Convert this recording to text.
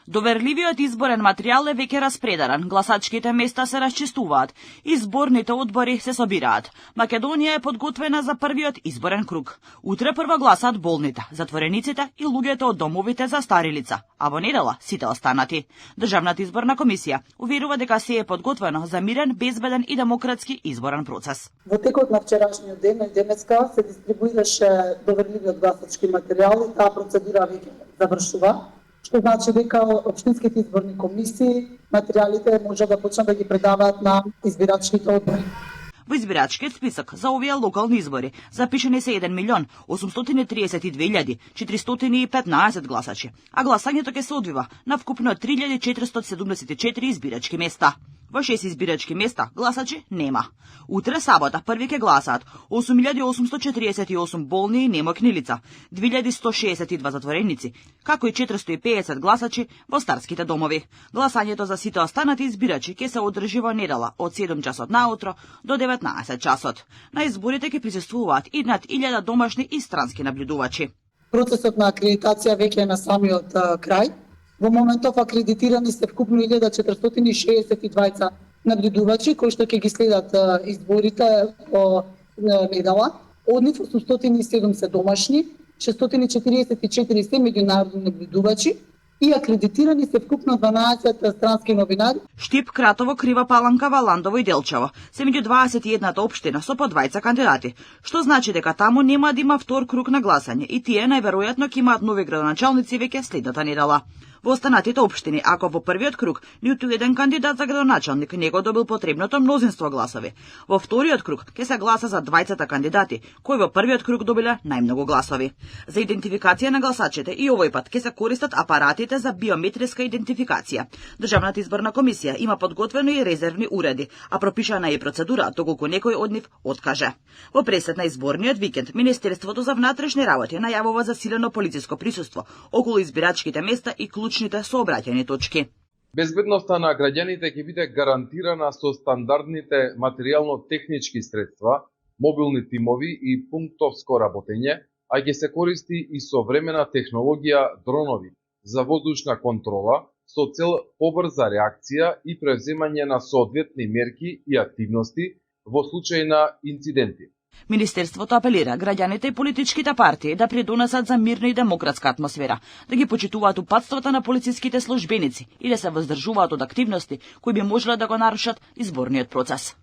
Доверливиот изборен материјал е веќе распредаран, гласачките места се расчистуваат, изборните одбори се собираат. Македонија е подготвена за првиот изборен круг. Утре прво гласаат болните, затворениците и луѓето од домовите за стари лица, а во недела сите останати. Државната изборна комисија уверува дека се е подготвено за мирен, безбеден и демократски изборен процес. Во текот на вчерашниот ден и денеска се дистрибуираше доверливиот гласачки материјал и таа процедура веќе завршува, што значи дека општинските изборни комисии материјалите може да почнат да ги предаваат на избирачките одбори. Во избирачкиот список за овие локални избори запишани се 1.832.415 гласачи, а гласањето ќе се одвива на вкупно 3.474 избирачки места. Во 6 избирачки места гласачи нема. Утре сабота први ќе гласаат 8.848 болни и немокни лица, 2.162 затвореници, како и 450 гласачи во старските домови. Гласањето за сите останати избирачи ќе се одржи во недела од 7 часот наутро до 19 часот. На изборите ќе присуствуваат и над 1000 домашни и странски наблюдувачи. Процесот на акредитација веќе е на самиот крај. Во моментов акредитирани се вкупно 1462 наблюдувачи кои што ќе ги следат изборите во недела. Од нив 807 се домашни, 644 се меѓународни наблюдувачи и акредитирани се вкупно 12 странски новинари. Штип, Кратово, Крива Паланка, Валандово и Делчево се меѓу 21 општина со по 20 кандидати, што значи дека таму нема да има втор круг на гласање и тие најверојатно ќе имаат нови градоначалници веќе следната недела. Во останатите општини, ако во првиот круг ниту еден кандидат за градоначалник не го добил потребното мнозинство гласови, во вториот круг ќе се гласа за 20 кандидати, кои во првиот круг добиле најмногу гласови. За идентификација на гласачите и овој пат ќе се користат апаратите за биометриска идентификација. Државната изборна комисија има подготвено и резервни уреди, а пропишана е процедура доколку некој од нив откаже. Во пресед на изборниот викенд, Министерството за внатрешни работи најавува засилено полициско присуство околу избирачките места и клучните сообраќајни точки. Безбедноста на граѓаните ќе биде гарантирана со стандардните материјално-технички средства, мобилни тимови и пунктовско работење, а ќе се користи и современа технологија дронови за воздушна контрола со цел побрза реакција и превземање на соодветни мерки и активности во случај на инциденти. Министерството апелира граѓаните и политичките партии да придонесат за мирна и демократска атмосфера, да ги почитуваат упатствата на полициските службеници и да се воздржуваат од активности кои би можеле да го нарушат изборниот процес.